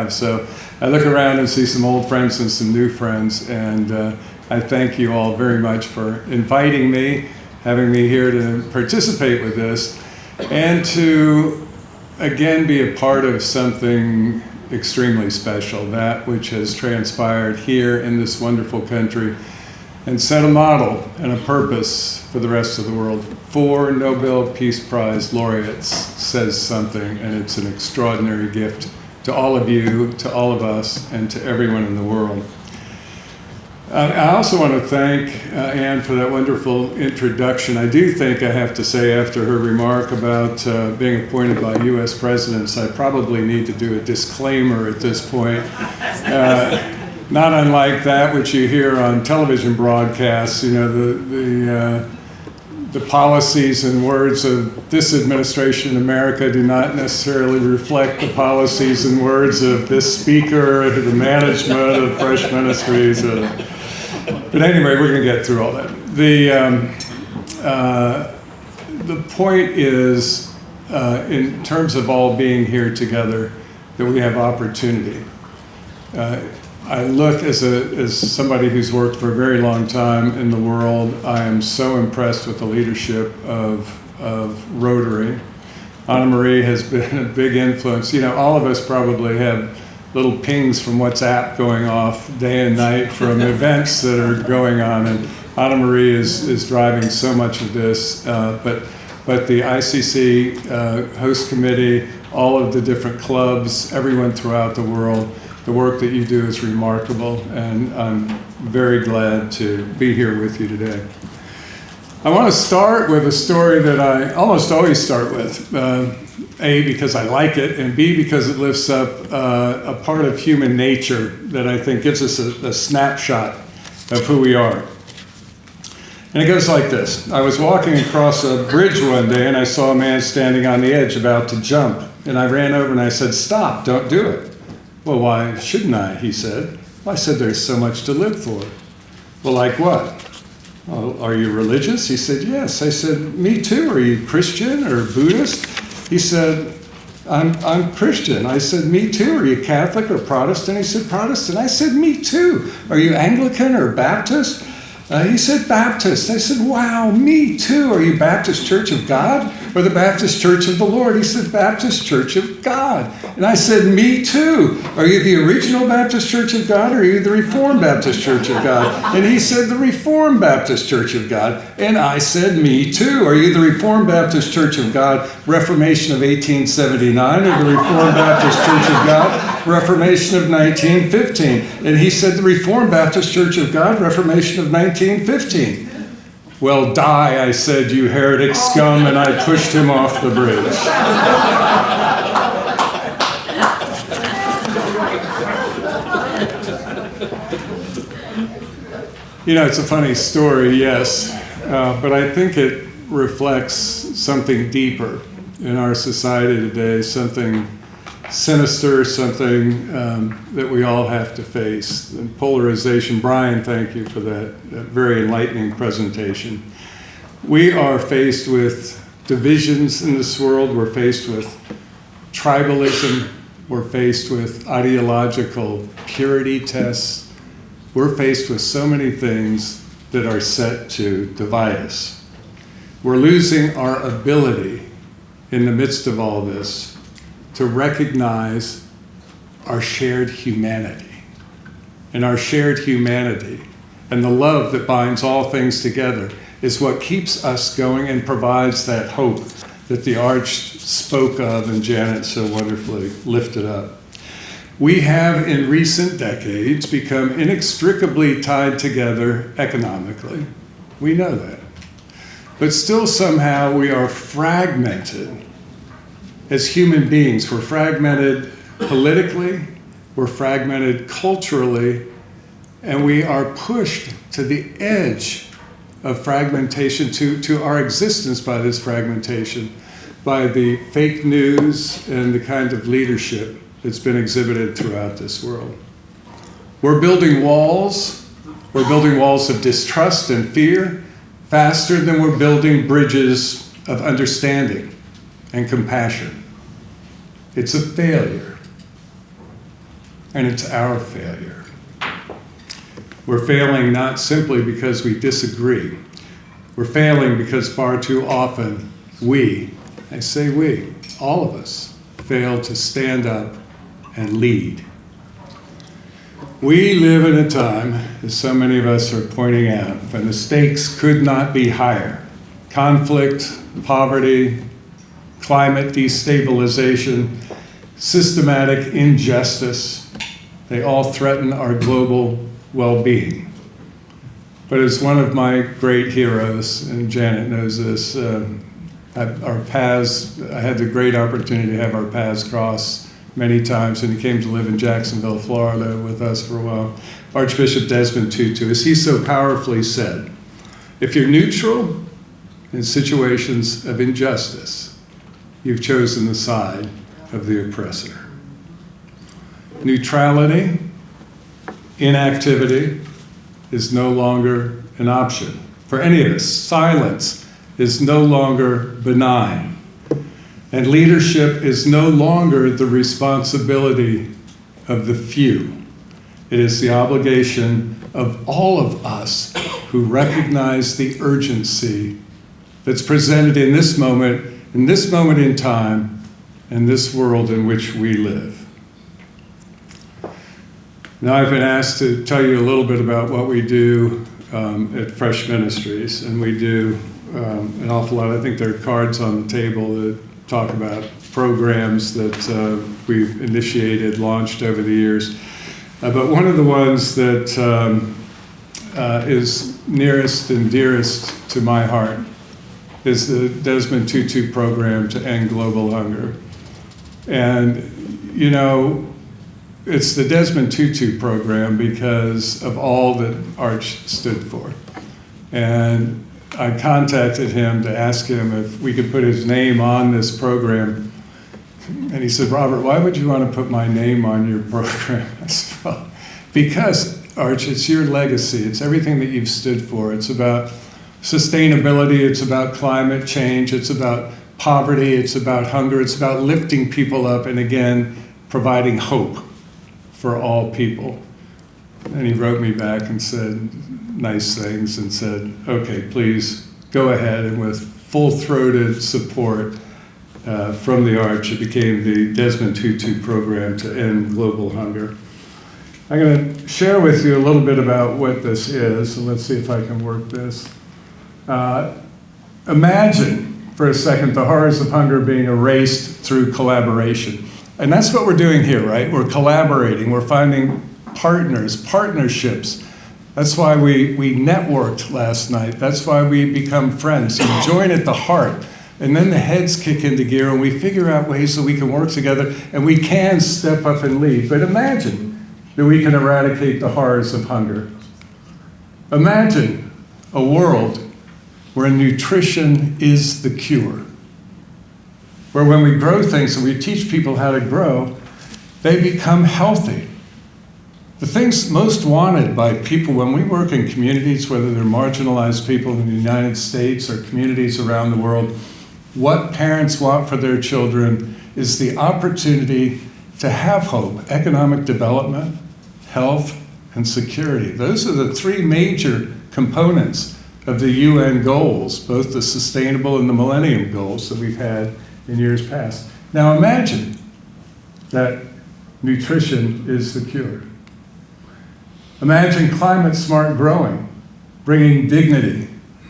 So I look around and see some old friends and some new friends, and I thank you all very much for inviting me, having me here to participate with this, and to again be a part of something extremely special, that which has transpired here in this wonderful country and set a model and a purpose for the rest of the world. 4 Nobel Peace Prize laureates says something, and it's an extraordinary gift to all of you, to all of us, and to everyone in the world. I also want to thank Anne for that wonderful introduction. I do think I have to say, after her remark about being appointed by U.S. presidents, I probably need to do a disclaimer at this point. Not unlike that which you hear on television broadcasts, you know, the policies and words of this administration in America do not necessarily reflect the policies and words of this speaker, the management of Fresh Ministries. But anyway, we're going to get through all that. The point is, in terms of all being here together, that we have opportunity. I look as somebody who's worked for a very long time in the world. I am so impressed with the leadership of Rotary. Anna Marie has been a big influence. You know, all of us probably have little pings from WhatsApp going off day and night from events that are going on, and Anna Marie is driving so much of this. But the ICC host committee, all of the different clubs, everyone throughout the world, the work that you do is remarkable, and I'm very glad to be here with you today. I want to start with a story that I almost always start with, A, because I like it, and B, because it lifts up a part of human nature that I think gives us a snapshot of who we are. And it goes like this. I was walking across a bridge one day, and I saw a man standing on the edge about to jump, and I ran over and I said, "Stop, don't do it." "Well, why shouldn't I?" he said. Well, I said, "There's so much to live for." "Well, like what?" "Well, are you religious?" He said, "Yes." I said, "Me too. Are you Christian or Buddhist?" He said, I'm Christian." I said, "Me too. Are you Catholic or Protestant?" He said, "Protestant." I said, "Me too. Are you Anglican or Baptist?" He said, "Baptist." I said, "Wow, me too. Are you Baptist Church of God or the Baptist Church of the Lord?" He said, "Baptist Church of God." And I said, "Me too. Are you the original Baptist Church of God or are you the Reformed Baptist Church of God?" And he said, "The Reformed Baptist Church of God." And I said, "Me too. Are you the Reformed Baptist Church of God, Reformation of 1879, or the Reformed Baptist Church of God, Reformation of 1915? And he said, "The Reformed Baptist Church of God, Reformation of 1915. "Well, die," I said, "you heretic scum," and I pushed him off the bridge. You know, it's a funny story, yes, but I think it reflects something deeper in our society today, something sinister, something that we all have to face. And polarization. Brian, thank you for that very enlightening presentation. We are faced with divisions in this world. We're faced with tribalism. We're faced with ideological purity tests. We're faced with so many things that are set to divide us. We're losing our ability in the midst of all this to recognize our shared humanity. And our shared humanity and the love that binds all things together is what keeps us going and provides that hope that the Arch spoke of and Janet so wonderfully lifted up. We have in recent decades become inextricably tied together economically. We know that. But still somehow we are fragmented as human beings. We're fragmented politically, we're fragmented culturally, and we are pushed to the edge of fragmentation, to our existence by this fragmentation, by the fake news and the kind of leadership that's been exhibited throughout this world. We're building walls of distrust and fear faster than we're building bridges of understanding and compassion. It's a failure. and it's our failure. We're failing not simply because we disagree. We're failing because far too often I say we, all of us, fail to stand up and lead. We live in a time, as so many of us are pointing out, when the stakes could not be higher. Conflict, poverty, climate destabilization, systematic injustice, they all threaten our global well-being. But as one of my great heroes, and Janet knows this, our paths, I had the great opportunity to have our paths cross many times, and he came to live in Jacksonville, Florida with us for a while. Archbishop Desmond Tutu, as he so powerfully said, if you're neutral in situations of injustice, you've chosen the side of the oppressor. Neutrality, inactivity, is no longer an option for any of us. Silence is no longer benign. And leadership is no longer the responsibility of the few. It is the obligation of all of us who recognize the urgency that's presented in this moment in time, in this world in which we live. Now I've been asked to tell you a little bit about what we do at Fresh Ministries, and we do an awful lot. I think there are cards on the table that talk about programs that we've initiated, launched over the years. But one of the ones that is nearest and dearest to my heart is the Desmond Tutu program to end global hunger. And, you know, it's the Desmond Tutu program because of all that Arch stood for. And I contacted him to ask him if we could put his name on this program. And he said, Robert, why would you want to put my name on your program? I said, well, because, Arch, it's your legacy. It's everything that you've stood for. It's about sustainability. It's about climate change. It's about poverty. It's about hunger. It's about lifting people up and, again, providing hope for all people. And he wrote me back and said nice things and said, okay, please go ahead. And with full-throated support from the Arch, it became the Desmond Tutu program to end global hunger. I'm going to share with you a little bit about what this is, and let's see if I can work this. Imagine for a second the horrors of hunger being erased through collaboration. And that's what we're doing here, right? We're collaborating. We're finding partnerships. That's why we networked last night. That's why we become friends. We join at the heart. And then the heads kick into gear and we figure out ways that we can work together and we can step up and lead. But imagine that we can eradicate the horrors of hunger. Imagine a world where nutrition is the cure. Where when we grow things and we teach people how to grow, they become healthy. The things most wanted by people when we work in communities, whether they're marginalized people in the United States or communities around the world, what parents want for their children is the opportunity to have hope, economic development, health, and security. Those are the three major components of the UN goals, both the sustainable and the millennium goals that we've had in years past. Now imagine that nutrition is the cure. Imagine climate smart growing, bringing dignity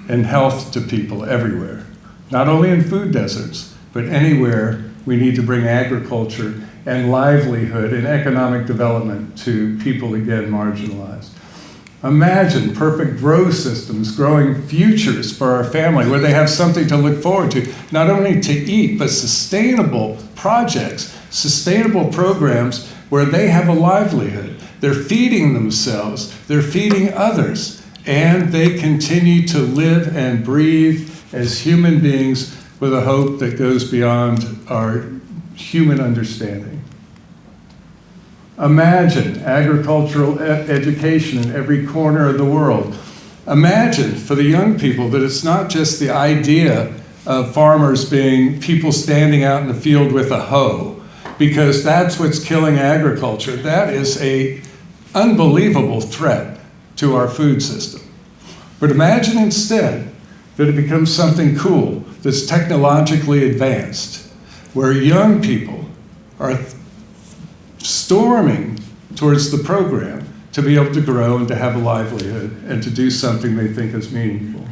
and health to people everywhere. Not only in food deserts, but anywhere we need to bring agriculture and livelihood and economic development to people, again, marginalized. Imagine perfect growth systems, growing futures for our family where they have something to look forward to, not only to eat, but sustainable projects, sustainable programs where they have a livelihood. They're feeding themselves, they're feeding others, and they continue to live and breathe as human beings with a hope that goes beyond our human understanding. Imagine agricultural education in every corner of the world. Imagine for the young people that it's not just the idea of farmers being people standing out in the field with a hoe, because that's what's killing agriculture. That is an unbelievable threat to our food system. But imagine instead that it becomes something cool that's technologically advanced, where young people are storming towards the program to be able to grow and to have a livelihood and to do something they think is meaningful.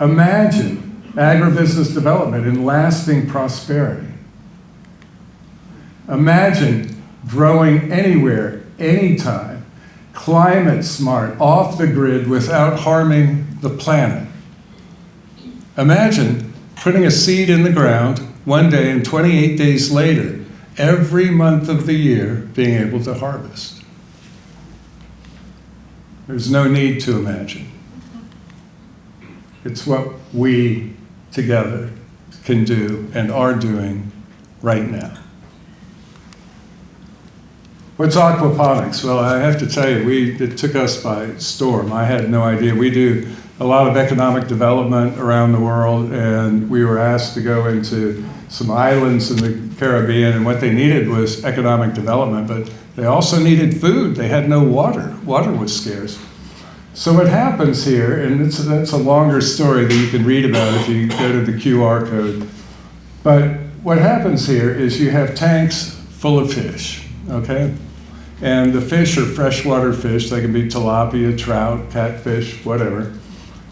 Imagine agribusiness development and lasting prosperity. Imagine growing anywhere, anytime, climate smart, off the grid without harming the planet. Imagine putting a seed in the ground one day and 28 days later, every month of the year, being able to harvest. There's no need to imagine. It's what we together can do and are doing right now. What's aquaponics? Well, I have to tell you, it took us by storm. I had no idea. We do a lot of economic development around the world, and we were asked to go into some islands in the Caribbean, and what they needed was economic development, but they also needed food. They had no water. Water was scarce. So what happens here, and that's a longer story that you can read about if you go to the QR code, but what happens here is you have tanks full of fish, okay? And the fish are freshwater fish. They can be tilapia, trout, catfish, whatever.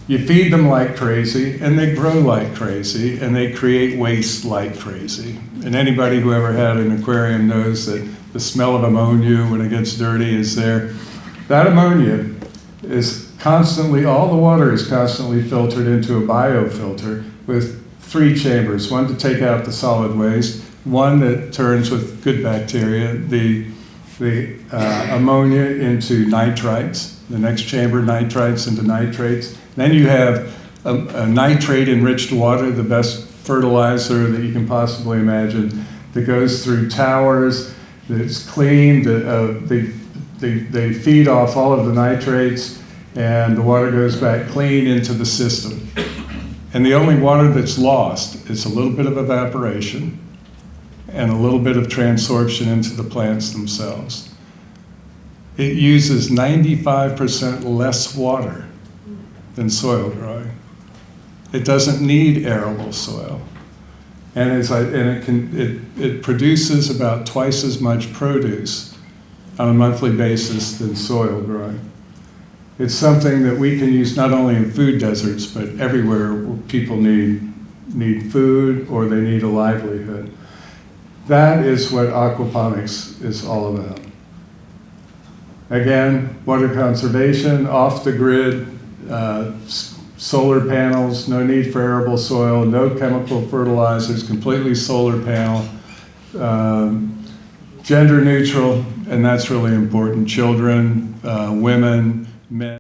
You feed them like crazy, and they grow like crazy, and they create waste like crazy. And anybody who ever had an aquarium knows that the smell of ammonia when it gets dirty is there. That ammonia is constantly, all the water is constantly filtered into a biofilter with 3 chambers, one to take out the solid waste, one that turns with good bacteria, the ammonia into nitrites, the next chamber nitrites into nitrates. Then you have a nitrate-enriched water, the best fertilizer that you can possibly imagine, that goes through towers, that's clean, they feed off all of the nitrates, and the water goes back clean into the system. And the only water that's lost is a little bit of evaporation and a little bit of transorption into the plants themselves. It uses 95% less water than soil growing. It doesn't need arable soil. And it produces about twice as much produce on a monthly basis than soil growing. It's something that we can use not only in food deserts, but everywhere where people need food or they need a livelihood. That is what aquaponics is all about. Again, water conservation, off the grid, solar panels, no need for arable soil, no chemical fertilizers, completely solar panel, gender neutral, and that's really important. Children, women, men.